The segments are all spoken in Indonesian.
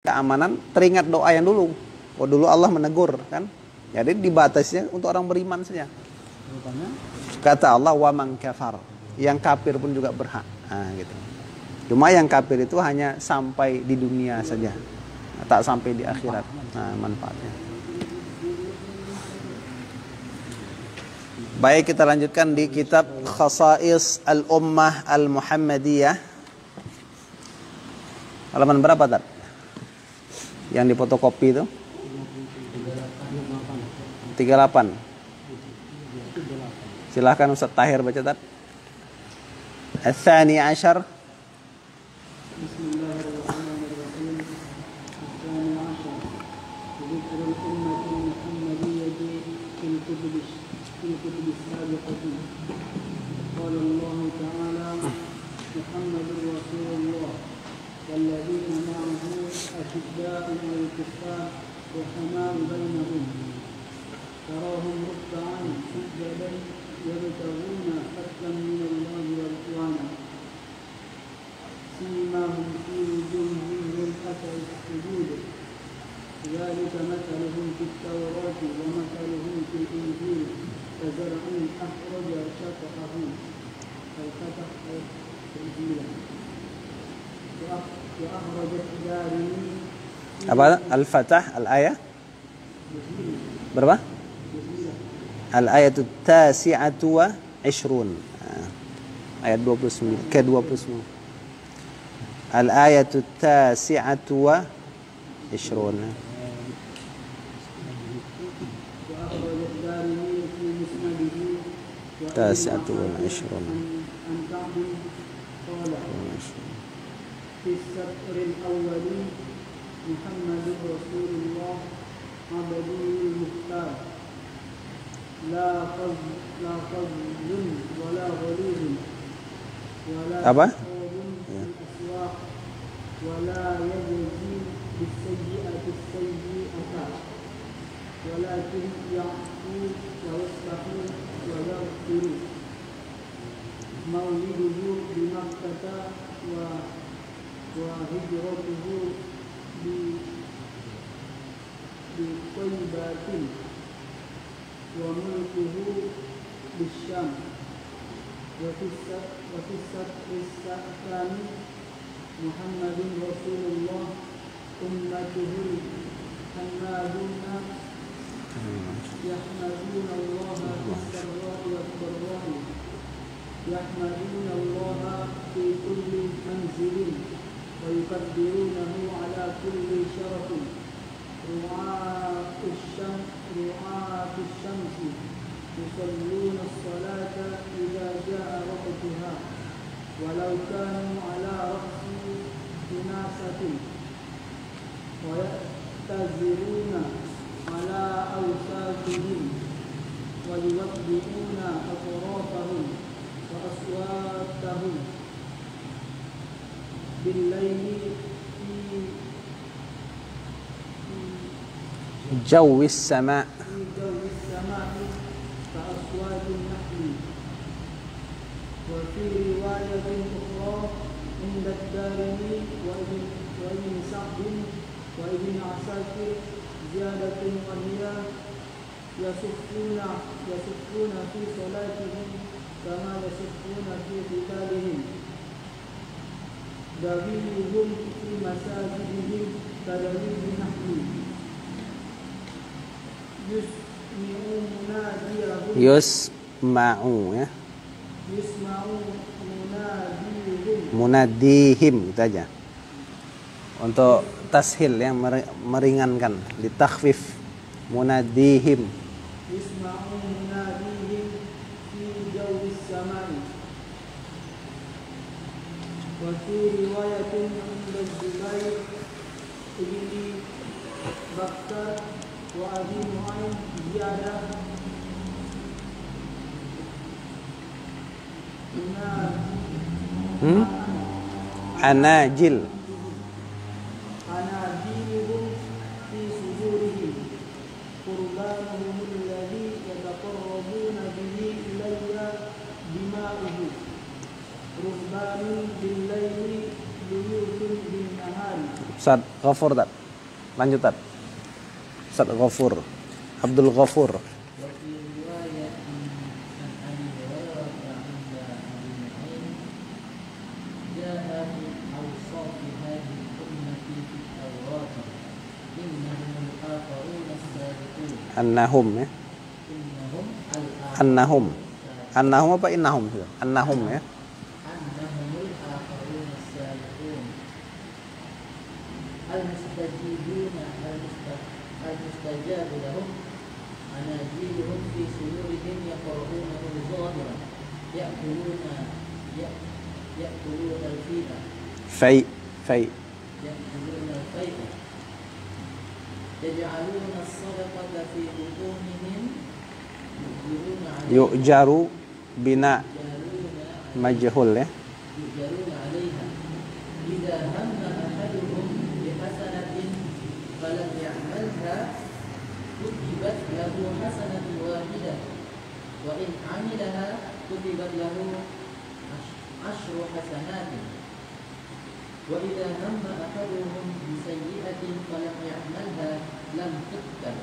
keamanan, teringat doa yang dulu. Oh dulu Allah menegur kan. Jadi dibatasnya untuk orang beriman saja. Kata Allah wa man kafar. Yang kafir pun juga berhak. Nah, gitu. Cuma yang kafir itu hanya sampai di dunia saja. Tak sampai di akhirat. Nah, manfaatnya. Baik, kita lanjutkan di kitab Khasa'is Al-Ummah Al-Muhammadiyah. Halaman berapa, Tat? Yang difotokopi itu? 38. Silahkan Ustaz Tahir baca, Tat. Al-Thani Ashar. Bismillahirrahmanirrahim. Al-Thani Ashar. Dzikr al-ummah al-Muhammadiyyah fil kutub as-sabiqah. Qala Allah Ta'ala Muhammadur Rasulullah والذين معه أشداء على الكفار رحماء بينهم تراهم ركعا سجدا يبتغون فضلا من الله ورضوانا سيماهم في وجوههم من أثر السجود ذلك مثلهم في التوراة ومثلهم في الإنجيل كزرع أخرج شطأه فالفتح الإنجيل وأخرجت دارمي. Apa? Al-Fatah, al-ayah? Berapa? Al-ayatu tasi'atu wa ishrun. Ayat 29 ke 29. Al-ayatu tasi'atu wa ishrun. وأخرجت دارمي في مسنده تاسعة والعشرون. عن كعب قال في السطر الأول محمد رسول الله عبده المختار لا فضل ولا غليظ ولا Apa? تقوم في الأسواق ولا يجزي بالسيئة السيئة ولكن يعفو ويصفح ويغفر مولده بمكة وهجرته بطيبات وملكه بالشام وفي السطر الثاني محمد رسول الله أمته حمادون يحمدون الله في السراء والضراء يحمدون الله في كل منزل ويكبرونه على كل شرف رعاة الشمس يصلون الصلاة إذا جاء وقتها ولو كانوا على رأس مناسة ويأتذرون على أوساطهم ويوضئون أطرافهم وأصواتهم بالليل في جو السماء. كأصوات النحل. وفي رواية أخرى عند الدارمي وابن سعد وابن عساكر زيادة وهي يصفون في صلاتهم كما يصفون في قتالهم داويهم في مساجدهم كدوي النحل يسمعون مناديهم Yusma'u ya. يسمعون مناديهم Munadihim gitu aja. Untuk tashil yang meringankan, ditakhfif. Munadihim. يسمعون مناديهم في جو السماء. وفي رواية عند الزبير بن بكر وأبي نعيم زيادة Anajil. أناجيلهم في صدورهم قربانهم الذي يتقربون به إلي دماؤه رهبان بالليل بيوت بالنهار Ustaz Ghafur tak? Lanjut tak? Ustaz Ghafur. Abdul Ghafur. وفي رواية عن أبي هريرة عند أبي نعيم جاء في أوصاف هذه الأمة في التوراة إنهم الآخرون السابقون Annahum ya. إنهم Annahum. Annahum apa innahum? Annahum ya. أنهم الآخرون السابقون المستجيبون المستجاب لهم أناجيلهم في صدورهم يقرؤونه ظاهرا يأكلون الفيئة Fai. يأكلون الفيئة يجعلون الصدقة في بطونهم Yu'jaru bina يجعلون majhul ya. يجرون عليها إذا هم أحدهم بحسنة فلم يعملها كتبت له حسنة واحدة وإن عملها كتبت له 10 حسنات وإذا هم أحدهم بسيئة فلم يعملها لم تكتب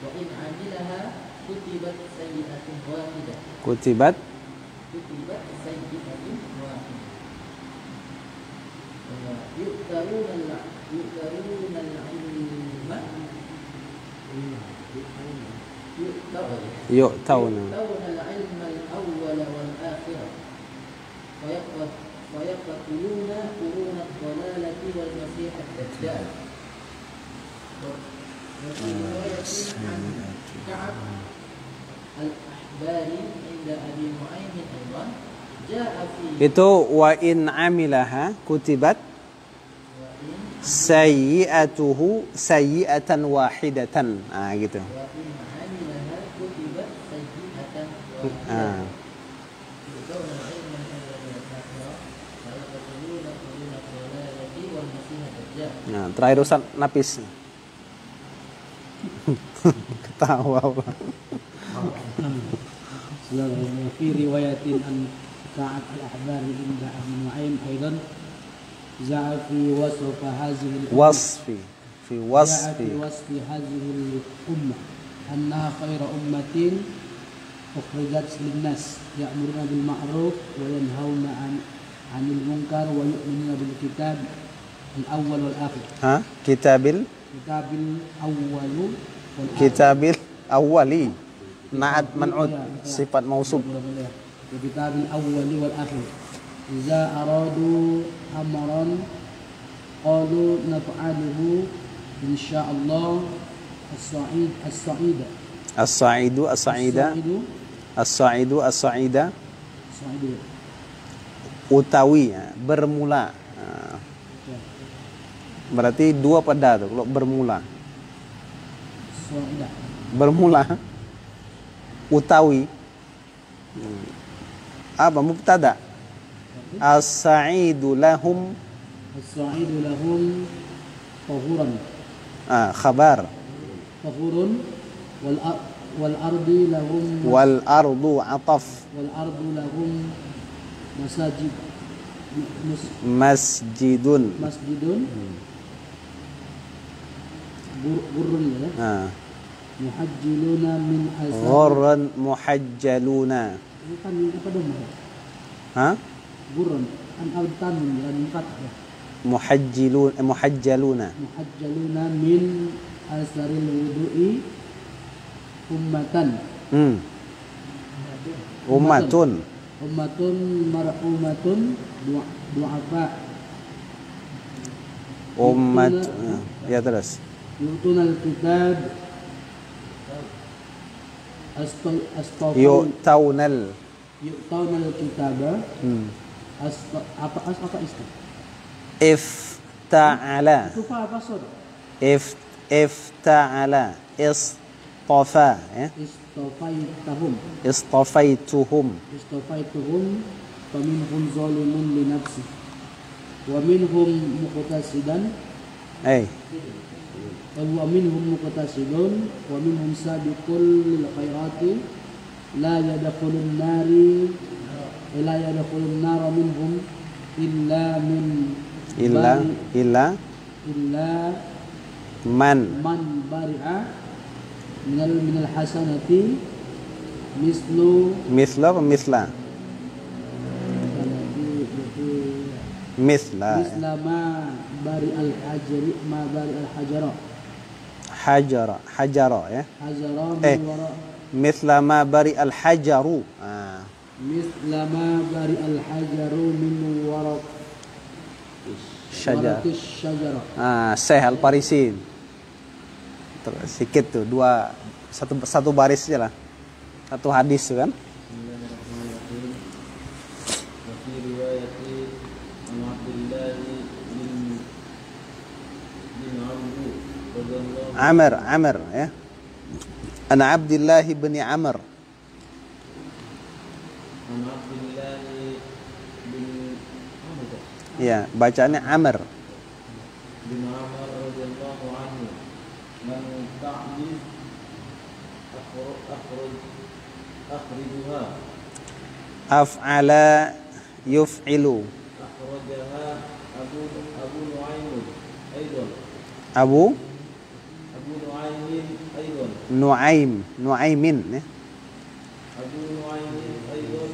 وإن عملها كتبت سيئة واحدة Kutibat كتبت سيئة واحدة يؤثرون العلم yu'tauna. يؤتون العلم الأول والآخرة ويقتلون قرون الضلالة والمسيح الدجال وفي رواية عن كعب الأحبار عند أبي نعيم أيضا جاء في Itu wa in amilaha kutibat sayyi'atuhu sayyi'atan wahidatan. Ah gitu. وإن عملها كتبت سيئة Ah. يؤتون العلم الأول والآخرة ويقتلون قرون الضلالة والمسيح الدجال Nah, terakhir Ustaz Napis. Ketawa. وفي رواية عن كعب الأحبار عند أبي نعيم أيضا جاء في وصف هذه الأمة Wasfi. Fi جاء في wasfi. وصف هذه الأمة أنها خير أمة أخرجت للناس يأمرون بالمعروف وينهون عن المنكر ويؤمنون بالكتاب الأول والآخر Ha? Kitabil كتاب الأول والآخر kitabil awwali. Na'at man'ud sifat mausuf. الكتاب الأول والآخر إذا أرادوا أمرا قالوا نفعله إن شاء الله الصعيد As-sa'idu as-sa'ida. As-sa'idu as-sa'ida. الصعيد Utawi ya, bermula. Ah, berarti dua pada tuh kalau bermula. الصعيد Bermula utawi. Apa mubtada? As-sa'idu lahum الصعيد لهم طهورا khabar طهور والأرض لهم wal ardu ataf والأرض لهم مساجد masjidun. مسجد بر ya Ah, محجلون من أسار ghurran muhajjaluna. ini kan apa dong Ha? burun an altanun dan empat ya Muhajjaluna. muhajjaluna min asaril wudu'i ummatan Ummatun. ummatun mar'umatun du'afa Ummat. Ya terus. yutunal kitab Yu'taunal. yu'taunal kitaba apa istilah Ifta'ala. itu apa sod Ifta'ala. Istafa ya. istafaituhum Istafaituhum. faminhum zalimun li nafsi wa minhum muqtasidan wa minhum muqtasidun wa minhum sabiqul lil khairati la yadkhulun nara minhum illa min illa bari- illa illa man man bari'a minal hasanati mislu misla apa misla misla misla ma bari al hajari ma bari al hajara hajara ya hajara Eh. min wara misla ma bari al hajaru misla ma bari al hajaru min waraq syajar waraqis syajara. Syekh al Parisin sedikit tuh satu baris aja lah satu hadis tuh kan Bismillahirrahmanirrahim. Wa fi riwayati an Abdullah bin Amr radhiyallahu Amr ya Ana Abdullah bin Amr an Abdullah bin Amr ya bacaannya Amr bin Amr radhiyallahu anhu man ta'dil akhrijuha af'ala yuf'ilu akhrajaha Abu Nu'aym aidan Abu Abu Nu'aym aidan Nu'aimin ya Abu Nu'aym aidan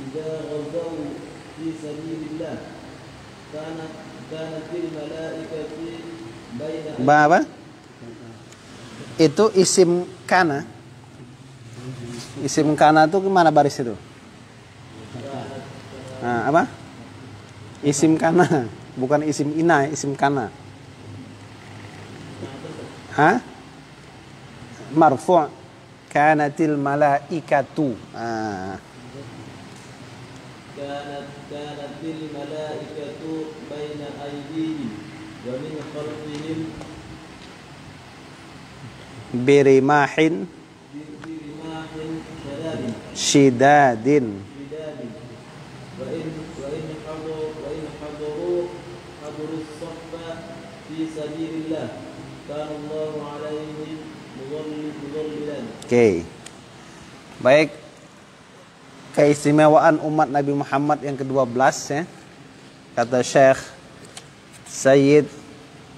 idza ghazaw fi sabilillah kanat al malaikati baina apa itu isim kana tuh gimana baris itu apa isim kana bukan isim ina isim kana marfu' kanatil malaikatu كانت الملائكة بين أيديهم ومن خلفهم birimahin برماح shidadin شداد وإن حضروا الصف في سبيل الله كان الله عليهم مظللا. Oke. Baik. Keistimewaan umat Nabi Muhammad yang ke-12 ya. Kata Syekh Sayyid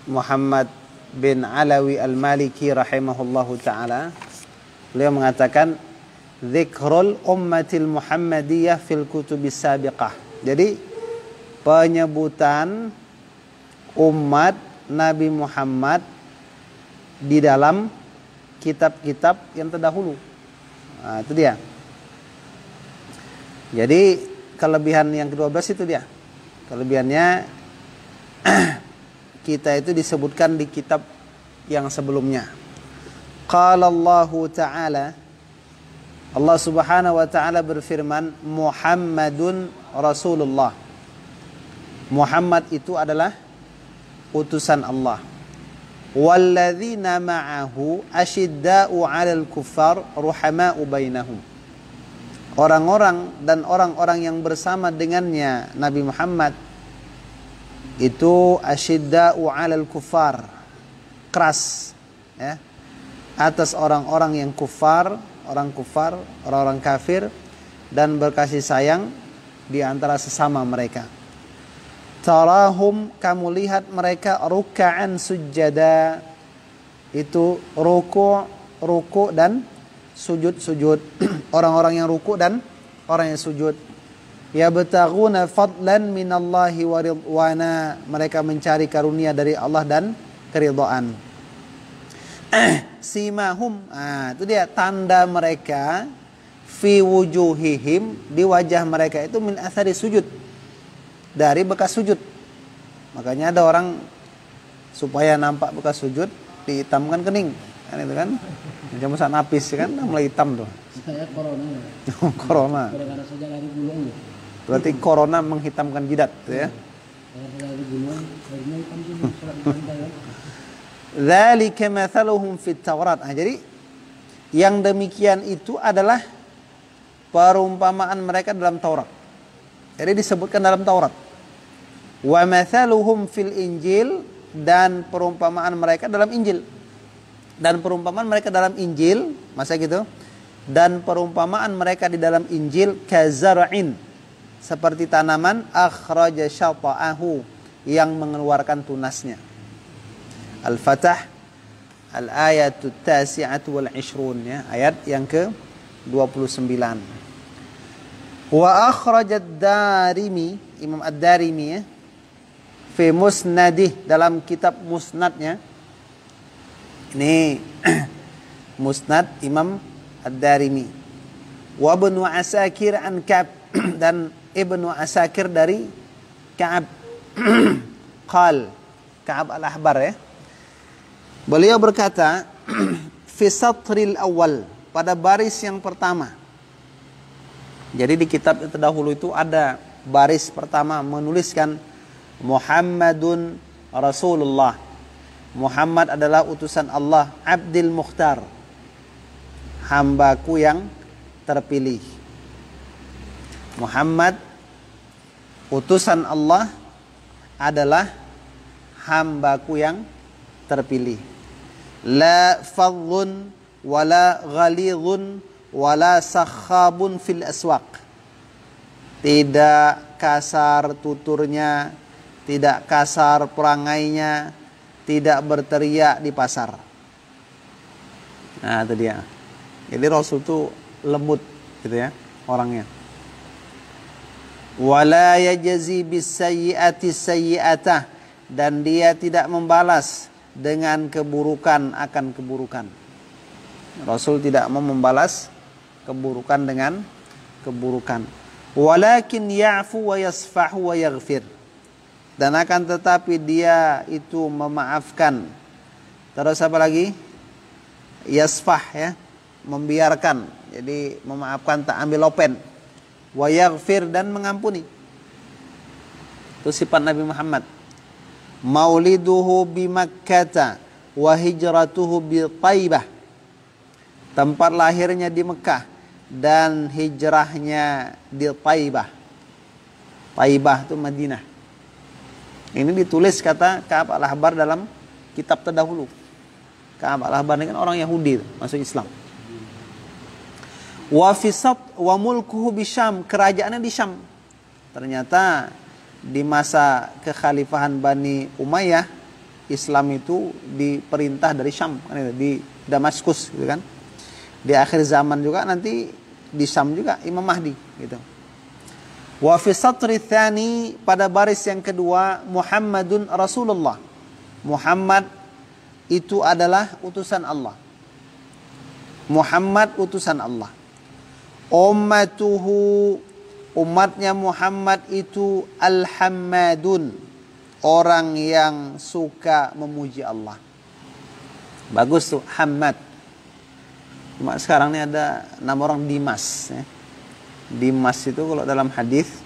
Muhammad bin Alawi Al-Maliki rahimahullahu taala. Beliau mengatakan dzikrul ummatil Muhammadiyah fil kutubis sabiqah. Jadi penyebutan umat Nabi Muhammad di dalam kitab-kitab yang terdahulu. Nah, itu dia. Jadi kelebihan yang ke-12 itu dia. Kelebihannya kita itu disebutkan di kitab yang sebelumnya. Qala Allah Ta'ala, Allah Subhanahu wa taala berfirman, Muhammadun Rasulullah. Muhammad itu adalah utusan Allah. Walladzina ma'ahu asyidda'u 'alal kuffar ruhama'u bainahum. Orang-orang dan orang-orang yang bersama dengannya Nabi Muhammad itu asyidda'u 'alal kuffar, keras ya, atas orang-orang yang kufar, orang-orang kafir, dan berkasih sayang di antara sesama mereka. Tarahum, kamu lihat mereka ruka'an sujada, itu ruku dan sujud. Orang-orang yang ruku dan orang yang sujud. Yabtaghuna fadlan minallahi wa ridwana, mereka mencari karunia dari Allah dan keridhaan. Simahum, itu dia tanda mereka, fi wujuhihim, di wajah mereka itu min athari sujud, dari bekas sujud. Makanya ada orang supaya nampak bekas sujud dihitamkan kening, kan itu kan? Macam saat napis kan mulai hitam tuh. Saya corona ya. Corona. Gara-gara saja dari gunung. Berarti corona menghitamkan jidat, ya. Gara-gara dari gunung, akhirnya hitam sih sholat di pantai ya. Dzalika mathaluhum fit Taurat. Jadi yang demikian itu adalah perumpamaan mereka dalam Taurat. Jadi disebutkan dalam Taurat. Wa mathaluhum fil Injil, dan perumpamaan mereka dalam Injil. Dan perumpamaan mereka dalam Injil, masa gitu? Dan perumpamaan mereka di dalam Injil kazar'in, seperti tanaman akhraja syata'ahu, yang mengeluarkan tunasnya. Al-Fatah al-ayatu tasi'atu wal ishrun, ya, ayat yang ke-29. Wa akhrajad Darimi, Imam Ad-Darimi, ya, fi musnadih, dalam kitab musnadnya. Ini musnad Imam Ad-Darimi. Wa Ibnu Asakir an Ka'ab, dan Ibnu Asakir dari Ka'ab. Qal, Ka'ab al-Ahbar, ya. Beliau berkata, fi satril awal, pada baris yang pertama. Jadi di kitab yang terdahulu itu ada baris pertama menuliskan Muhammadun Rasulullah. Muhammad adalah utusan Allah, Abdil Mukhtar, hambaku yang terpilih. Muhammad utusan Allah adalah hambaku yang terpilih. La fadhun wala ghalidhun wala sakhabun fil aswaq. Tidak kasar tuturnya, tidak kasar perangainya, tidak berteriak di pasar. Nah, itu dia. Jadi Rasul itu lembut gitu ya orangnya. Wala yajzi bis sayyi'ati sayyi'atah, dan dia tidak membalas dengan keburukan akan keburukan. Rasul tidak mau membalas keburukan dengan keburukan. Walakin ya'fu wa yasfahu wa yaghfir, dan akan tetapi dia itu memaafkan. Terus apa lagi? Yasfah, ya, membiarkan. Jadi memaafkan, tak ambil lopen. Wa yaghfir, dan mengampuni. Itu sifat Nabi Muhammad. Mauliduhu bi Makkah wa hijratuhu bi Taibah. Tempat lahirnya di Mekah dan hijrahnya di Taibah. Taibah itu Madinah. Ini ditulis kata Ka'ab al-Ahbar dalam kitab terdahulu. Ka'ab al-Ahbar ini kan orang Yahudi, masuk Islam. Wa fisat wa mulkuhu bi Syam, kerajaannya di Syam. Ternyata di masa kekhalifahan Bani Umayyah, Islam itu diperintah dari Syam, kan itu, di Damaskus gitu kan. Di akhir zaman juga nanti di Syam juga Imam Mahdi gitu. Wa fi satri tsani, pada baris yang kedua, Muhammadun Rasulullah. Muhammad itu adalah utusan Allah. Muhammad utusan Allah. Ummatuhu, umatnya Muhammad itu al-hammadun, orang yang suka memuji Allah. Bagus tuh, Hammad. Cuma sekarang ini ada nama orang Dimas, ya. Dimas itu kalau dalam hadis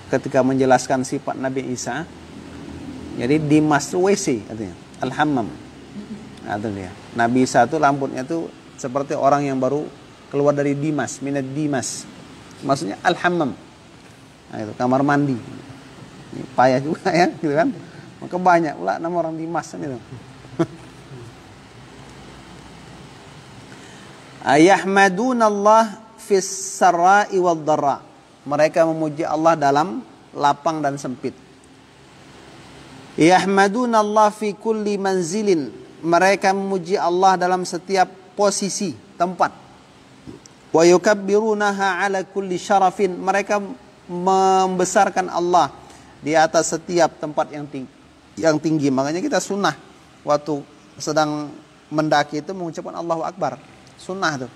ketika menjelaskan sifat Nabi Isa, jadi Dimas itu WC artinya, al-hammam. Nah, itu dia. Nabi Isa itu rambutnya itu seperti orang yang baru keluar dari Dimas, minat Dimas. Maksudnya al-hammam. Nah, itu kamar mandi. Ini payah juga ya, gitu kan. Maka banyak pula nama orang Dimas kan itu. Ayahmadunallah fis sarra'i wad dharra. Mereka memuji Allah dalam lapang dan sempit. Yahmadunallah fi kulli manzilin. Mereka memuji Allah dalam setiap posisi, tempat. Wa yukabbirunaha ala kulli syarafin. Mereka membesarkan Allah di atas setiap tempat yang tinggi. Makanya kita sunnah waktu sedang mendaki itu mengucapkan Allahu Akbar. Sunnah tuh.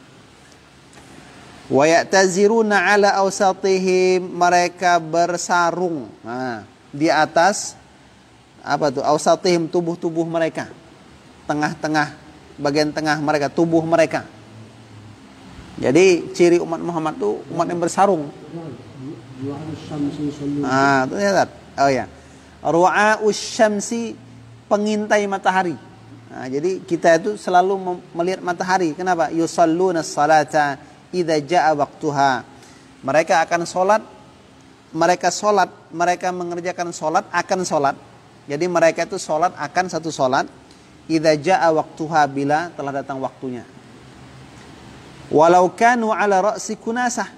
Wa ya'taziruna ala awsatihim. Mereka bersarung, nah, di atas apa tuh? Awsatihim, tubuh-tubuh mereka. Tengah-tengah, bagian tengah mereka, tubuh mereka. Jadi ciri umat Muhammad tuh umat yang bersarung. Ah, itu lihat. Oh ya. Ru'a'us syamsi, pengintai matahari. Nah, jadi kita itu selalu melihat matahari. Kenapa? Yusalluna salata idza jaa waqtuha. Mereka akan sholat, mereka mengerjakan sholat, akan sholat. Jadi mereka itu sholat akan satu sholat idza jaa waqtuha, bila telah datang waktunya. Walau kanu ala ra'si kunasah.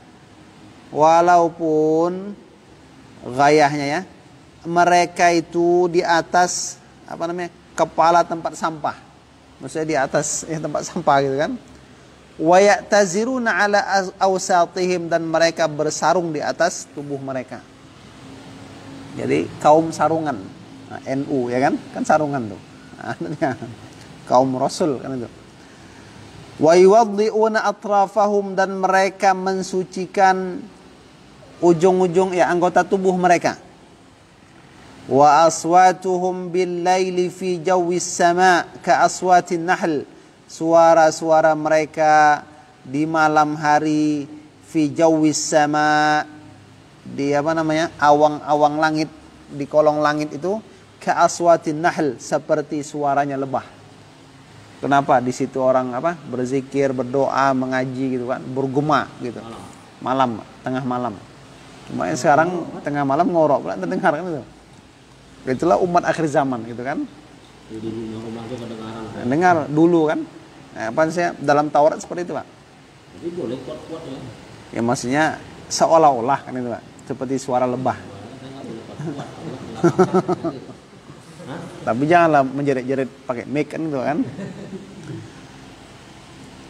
Walaupun gayahnya ya, mereka itu di atas kepala tempat sampah. Maksudnya di atas tempat sampah gitu kan. Wa ya'taziruna ala awsatihim, dan mereka bersarung di atas tubuh mereka. Jadi kaum sarungan. Nah, NU ya kan? Kan sarungan tuh. Nah, kaum Rasul kan itu. Wa yuwaddi'una atrafahum, dan mereka mensucikan ujung-ujung anggota tubuh mereka. Wa aswatuhum bil laili fi jawis sama ka aswatin nahl. Suara-suara mereka di malam hari fi jawis sama, di awang-awang langit, di kolong langit itu ka aswatin nahl, seperti suaranya lebah. Kenapa? Di situ orang berzikir, berdoa, mengaji gitu kan, bergema gitu. Malam, tengah malam. Cuma sekarang tengah malam ngorok pula terdengar kan itu. Itulah umat akhir zaman gitu kan. Jadi rumah itu kedengaran. Dengar dulu kan. Dalam Taurat seperti itu, Pak. Jadi boleh kuat-kuat ya. Ya maksudnya seolah-olah kan itu, Pak. Seperti suara lebah. Tapi janganlah menjerit-jerit pakai mic kan itu kan.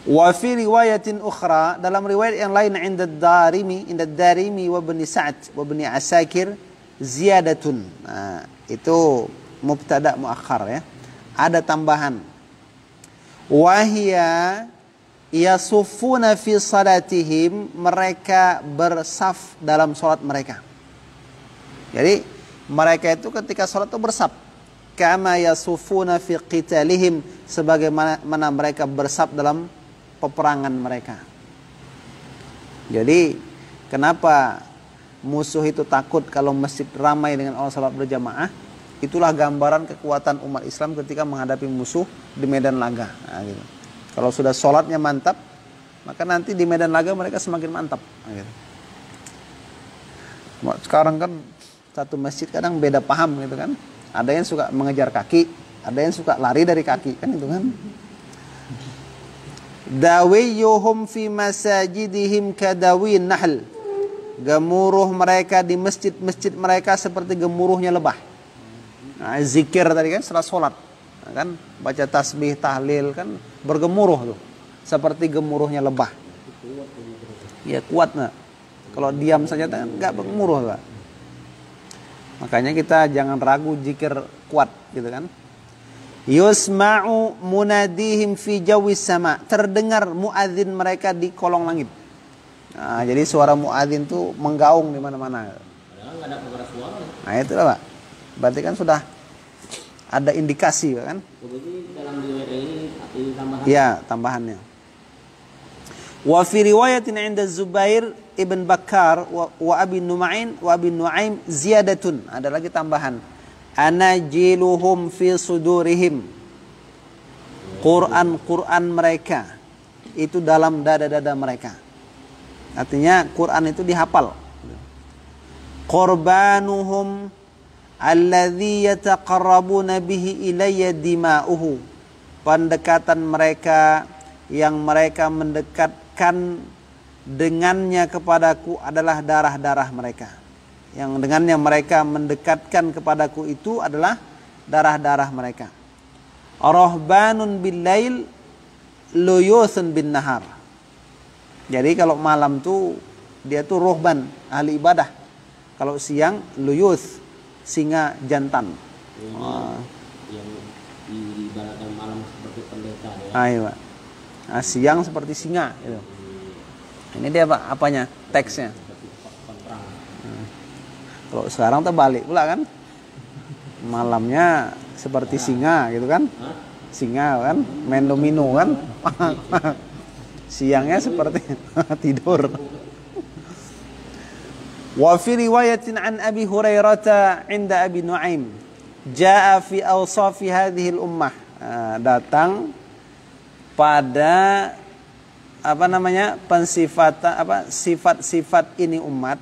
Wa fi riwayatin ukhra, dalam riwayat yang lain inda Darimi wa Ibn Sa'd wa Ibn Asakir ziyadatun. Nah, itu mubtada muakhar ya. Ada tambahan. Wa hiya yasuffuna fi salatihim, mereka bersaf dalam salat mereka. Jadi mereka itu ketika salat itu bersaf. Kama yasuffuna fi qitalihim, sebagaimana mereka bersaf dalam peperangan mereka. Jadi kenapa musuh itu takut kalau masjid ramai dengan orang salat berjamaah? Itulah gambaran kekuatan umat Islam ketika menghadapi musuh di medan laga. Nah, gitu. Kalau sudah sholatnya mantap, maka nanti di medan laga mereka semakin mantap. Nah, gitu. Sekarang kan satu masjid kadang beda paham gitu kan. Ada yang suka mengejar kaki, ada yang suka lari dari kaki kan itu kan. Dawiyuhum fi masajidihim kadawin nahl. Gemuruh mereka di masjid-masjid mereka seperti gemuruhnya lebah. Nah, zikir tadi kan setelah sholat, nah, kan baca tasbih, tahlil kan bergemuruh tuh, seperti gemuruhnya lebah. Ya kuat nggak? Kalau diam saja kan nggak bergemuruh lah. Makanya kita jangan ragu zikir kuat gitu kan. Yusma'u munadihim fi jawis sama, terdengar muadzin mereka di kolong langit. Nah, jadi suara muadzin tuh menggaung di mana-mana. Padahal nggak ada pengeras suara. Nah itulah, Pak. Berarti kan sudah ada indikasi kan? Jadi dalam riwayat ini tambahan. Ya, tambahannya. Wa fi riwayatin 'inda Zubair ibn Bakar wa Abi Nu'aim ziyadatun. Ada lagi tambahan. Anajiluhum fi sudurihim. Quran mereka itu dalam dada-dada mereka. Artinya Quran itu dihafal. Qurbanuhum alladzi yataqarrabuna bihi ilayya dima'uhu. Pendekatan mereka yang mereka mendekatkan dengannya kepadaku adalah darah-darah mereka. Yang dengannya mereka mendekatkan kepadaku itu adalah darah-darah mereka. Rahbanun bil lail luyuthun bin nahar. Jadi kalau malam tuh dia tuh rohban, ahli ibadah. Kalau siang luyuth, singa jantan. Yang diibaratkan malam seperti pendeta ya. Ayo, Pak. Nah, siang seperti singa gitu. Ini dia Pak, apanya? Teksnya. Kalau sekarang terbalik pula kan. Malamnya seperti singa gitu kan. Singa kan, main domino kan. Siangnya seperti tidur. Wa fi riwayatin an Abi Hurairah 'inda Abi Nu'aim jaa fi awsafi hadhihi al-ummah. Datang pada sifat-sifat ini umat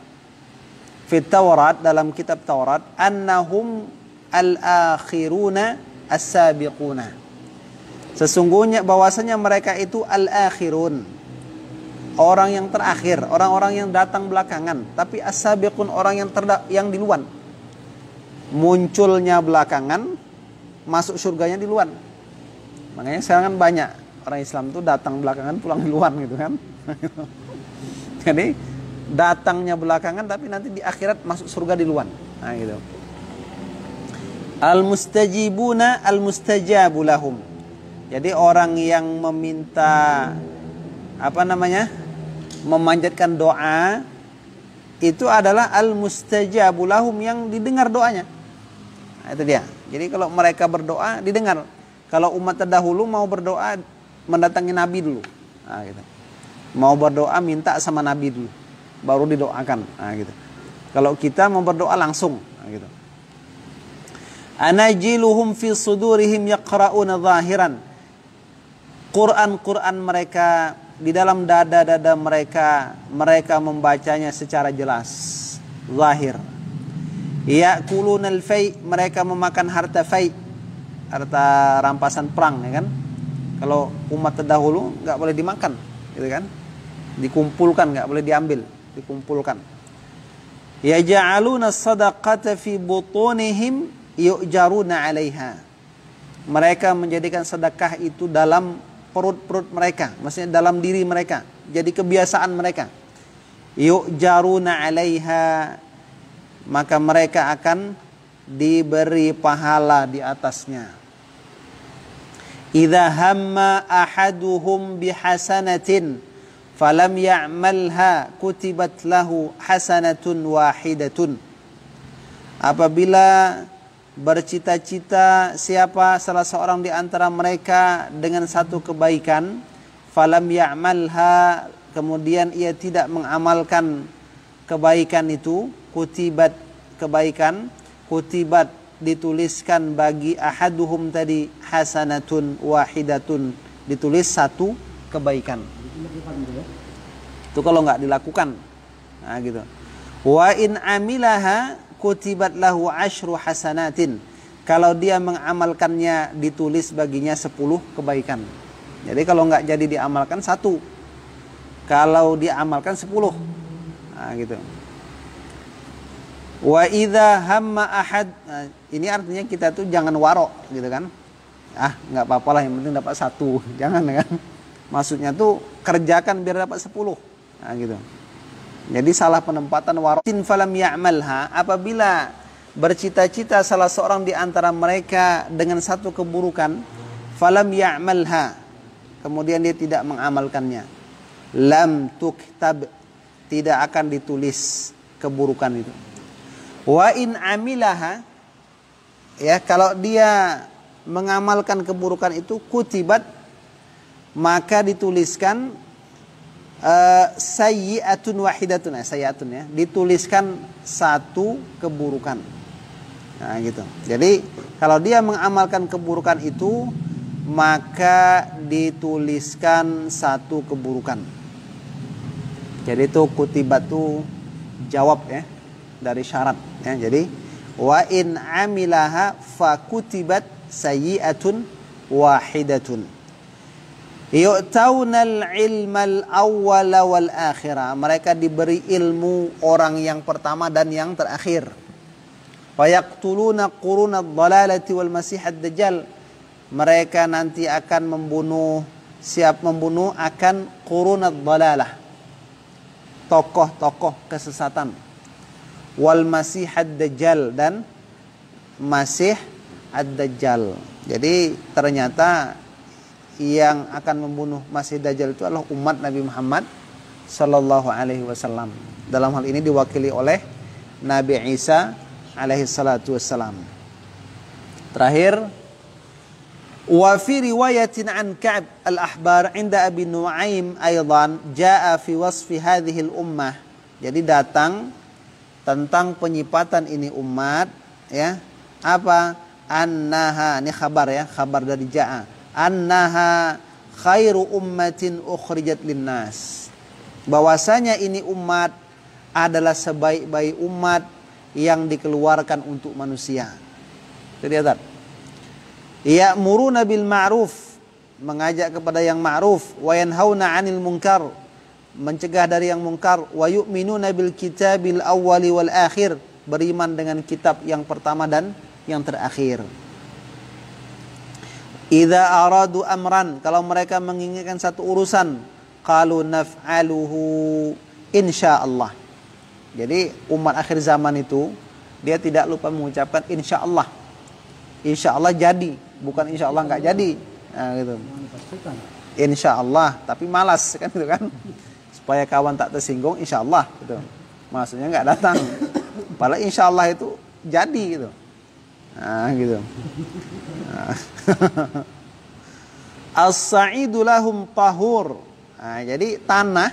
fi Taurat, dalam kitab Taurat, annahum al-akhiruna as-sabiquna. Sesungguhnya bahwasanya mereka itu al-akhirun, orang yang terakhir, orang-orang yang datang belakangan. Tapi as-sabiqun orang yang duluan. Munculnya belakangan, masuk surganya di luar. Makanya sekarang kan banyak orang Islam tuh datang belakangan, pulang duluan gitu kan. Jadi datangnya belakangan tapi nanti di akhirat masuk surga di luar. Nah gitu. Al-mustajibuna al-mustajabu lahum. Jadi orang yang meminta memanjatkan doa itu adalah al-mustajabu lahum, yang didengar doanya. Nah, itu dia. Jadi kalau mereka berdoa didengar. Kalau umat terdahulu mau berdoa mendatangi Nabi dulu. Nah, gitu. Mau berdoa minta sama Nabi dulu, baru didoakan. Nah, gitu. Kalau kita mau berdoa langsung. Nah, gitu. Anajiluhum fi sudurihim yaqra'una zahiran. Quran mereka di dalam dada-dada mereka membacanya secara jelas, zahir. Ya'kulunal fai, mereka memakan harta fai, harta rampasan perang, ya kan? Kalau umat terdahulu nggak boleh dimakan, gitu kan? Dikumpulkan, nggak boleh diambil, dikumpulkan. Yaj'aluna sadaqata fi butunihim yu'jaruna 'alaiha. Mereka menjadikan sedekah itu dalam perut-perut mereka, maksudnya dalam diri mereka, jadi kebiasaan mereka. Yu'jaruna 'alaiha, maka mereka akan diberi pahala di atasnya. Idza hamma ahaduhum bihasanatin falam ya'malha kutibat lahu hasanatun wahidatun. Apabila bercita-cita siapa salah seorang di antara mereka dengan satu kebaikan, falam ya'malha, kemudian ia tidak mengamalkan kebaikan itu, kutibat kebaikan, kutibat dituliskan bagi ahaduhum tadi hasanatun wahidatun, ditulis satu kebaikan. Itu kalau nggak dilakukan. Nah gitu. Wa in amilaha kutibat lahu asyru hasanatin. Kalau dia mengamalkannya ditulis baginya 10 kebaikan. Jadi kalau nggak jadi diamalkan 1. Kalau diamalkan 10. Nah gitu. Wa idza hamma ahad, nah, ini artinya kita tuh jangan warok gitu kan. Nggak apa-apa lah, yang penting dapat 1. Jangan kan. Maksudnya tuh kerjakan biar dapat 10. Nah gitu. Jadi salah penempatan warok. Tin falam ya'malha, apabila bercita-cita salah seorang di antara mereka dengan satu keburukan, falam ya'malha, kemudian dia tidak mengamalkannya, lam tuktab, tidak akan ditulis keburukan itu. Wa in amilaha, ya, kalau dia mengamalkan keburukan itu, kutibat, maka dituliskan sayyi'atun wahidatun, sayyi'atun, ya, dituliskan 1 keburukan. Nah gitu. Jadi kalau dia mengamalkan keburukan itu, maka dituliskan 1 keburukan. Jadi itu kutibat itu jawab, ya, dari syarat, ya. Jadi wa in amilaha fa kutibat sayyi'atun wahidatun. Yu'taunal ilmal awwala wal akhirah, mereka diberi ilmu orang yang pertama dan yang terakhir. Wa yaqtuluna qurunad dhalalati wal masihad dajjal, mereka nanti akan membunuh akan qurunad dhalalah, tokoh-tokoh kesesatan, wal masihad dajjal, dan masih ad-dajjal. Jadi ternyata yang akan membunuh Masih Dajjal itu adalah umat Nabi Muhammad sallallahu alaihi wasallam. Dalam hal ini diwakili oleh Nabi Isa alaihi salatu wassalam. Terakhir, wa fi riwayatin an Ka'b al-Ahbar 'inda Abi Nu'aim aidan jaa fi wasfi hadhihi al-ummah. Jadi datang tentang penyipatan ini umat, ya. Apa? Annaha, ini khabar, ya, khabar dari jaa. Annaha khairu ummatin ukhrijat linnas, bahwasanya ini umat adalah sebaik-baik umat yang dikeluarkan untuk manusia. Itu dia, Tad. Ya'muruna bil ma'ruf, mengajak kepada yang ma'ruf, wa yanhauna 'anil munkar, mencegah dari yang mungkar, wa yu'minuna bil kitabil awwali wal akhir, beriman dengan kitab yang pertama dan yang terakhir. Idza aradu amran, kalau mereka menginginkan satu urusan, qalu naf'aluhu insyaallah. Jadi umat akhir zaman itu dia tidak lupa mengucapkan insyaallah. Insyaallah jadi, bukan insyaallah enggak jadi. Nah, gitu. Insyaallah, tapi malas kan gitu kan. Supaya kawan tak tersinggung, insyaallah gitu. Maksudnya enggak datang. Padahal insyaallah itu jadi gitu. Nah, gitu. Nah. As-sa'idu lahum tahur. Nah, jadi tanah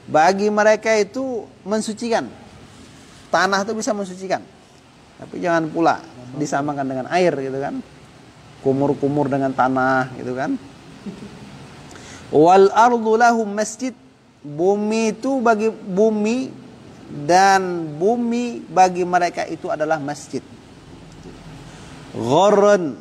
bagi mereka itu mensucikan. Tanah itu bisa mensucikan. Tapi jangan pula disamakan dengan air gitu kan. Kumur-kumur dengan tanah gitu kan. Wal ardu lahum masjid. Bumi itu bagi bumi dan bumi bagi mereka itu adalah masjid. Ghurran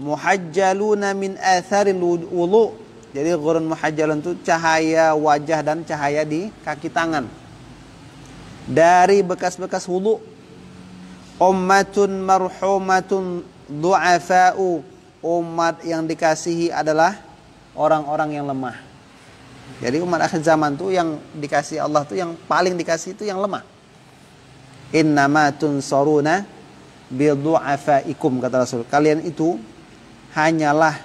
muhajjaluna min atharil wudu. Jadi ghurran muhajjalun itu cahaya wajah dan cahaya di kaki tangan dari bekas-bekas wudu. Ummatun marhumatun du'afa'u, umat yang dikasihi adalah orang-orang yang lemah. Jadi umat akhir zaman tuh yang dikasihi Allah tuh yang paling dikasihi itu yang lemah. Innama tunsaruna bidu'afaikum, kata Rasul. Kalian itu hanyalah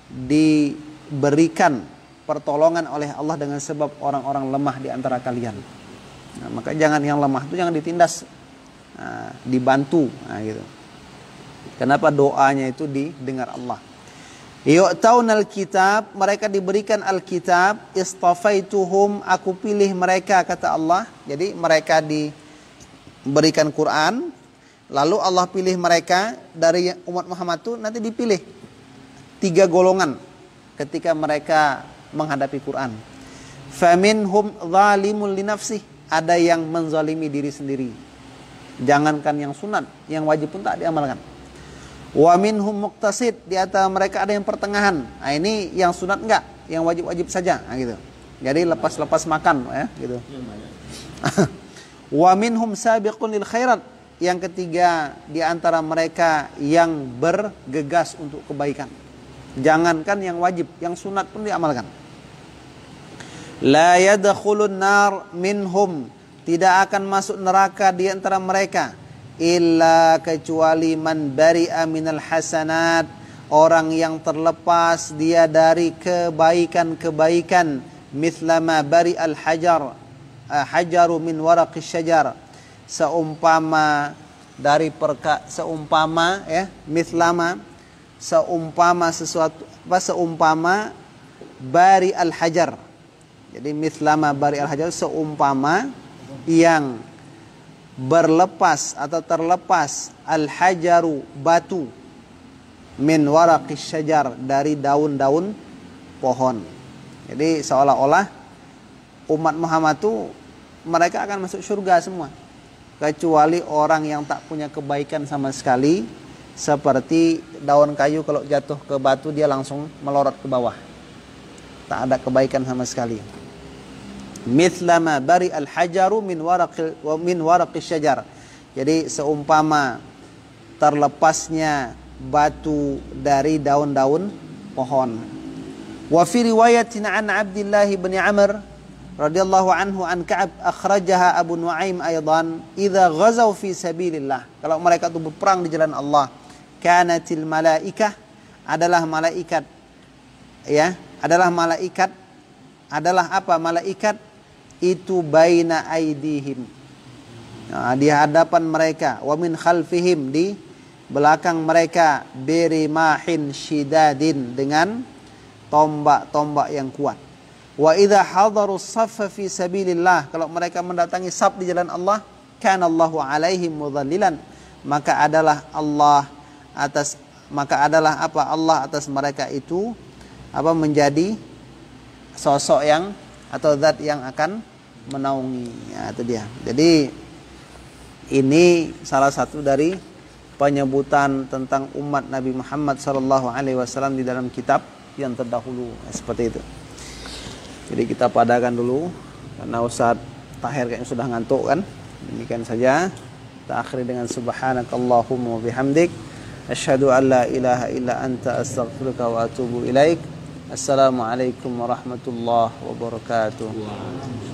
diberikan pertolongan oleh Allah dengan sebab orang-orang lemah di antara kalian. Nah, maka jangan yang lemah itu jangan ditindas. Nah, dibantu. Nah, gitu. Kenapa doanya itu didengar Allah? Yu'taunal kitab, mereka diberikan Alkitab, istafaituhum, aku pilih mereka, kata Allah. Jadi mereka diberikan Quran, lalu Allah pilih mereka dari umat Muhammad itu nanti dipilih 3 golongan ketika mereka menghadapi Quran. Faminhum zalimun li nafsih, ada yang menzalimi diri sendiri. Jangankan yang sunat, yang wajib pun tak diamalkan. Wa minhum muqtasid, di antara mereka ada yang pertengahan. Nah, ini yang sunat enggak, yang wajib-wajib saja. Nah, gitu. Jadi lepas-lepas makan ya, gitu. Wa minhum sabiqun lil khairat, yang ketiga di antara mereka yang bergegas untuk kebaikan. Jangankan yang wajib, yang sunat pun diamalkan. La yadkhulun nar minhum, tidak akan masuk neraka di antara mereka, illa kecuali man bari'a minal hasanat, orang yang terlepas dia dari kebaikan-kebaikan. Mithlama bari'al hajar, hajaru min waraqis syajar, seumpama dari seumpama ya, mithlama seumpama sesuatu apa, seumpama bari'al hajar. Jadi mithlama bari'al hajar, seumpama yang berlepas atau terlepas al-hajaru, batu, min waraqis syajar, dari daun-daun pohon. Jadi seolah-olah umat Muhammad itu mereka akan masuk surga semua, kecuali orang yang tak punya kebaikan sama sekali, seperti daun kayu kalau jatuh ke batu dia langsung melorot ke bawah, tak ada kebaikan sama sekali. Mithlama bari al-hajaru min waraqis syajar. Jadi seumpama terlepasnya batu dari daun-daun pohon. Wa fi riwayatin an Abdullah bin Amr radhiyallahu anhu an Ka'ab akhrajaha Abu Nuaim aidan, idza ghazaw fi sabilillah, kalau mereka itu berperang di jalan Allah, kanatil malaikah, adalah malaikat ya, adalah apa malaikat itu baina aidihim, nah, di hadapan mereka, wa min khalfihim, di belakang mereka, birimahin syidadin, dengan tombak-tombak yang kuat. Wa idza hadaru saffa fi sabilillah, kalau mereka mendatangi saf di jalan Allah, kana Allahu alaihim mudhallilan, maka adalah Allah atas mereka itu apa, menjadi sosok yang atau zat yang akan menaungi. Ya, itu dia. Jadi ini salah satu dari penyebutan tentang umat Nabi Muhammad SAW di dalam kitab yang terdahulu, seperti itu. Jadi kita padakan dulu karena Ustaz Tahir kayaknya sudah ngantuk kan. Demikian saja. Kita akhiri dengan subhanakallahumma wa bihamdik asyhadu an la ilaha illa anta astaghfiruka wa atubu ilaik. Assalamualaikum warahmatullahi wabarakatuh.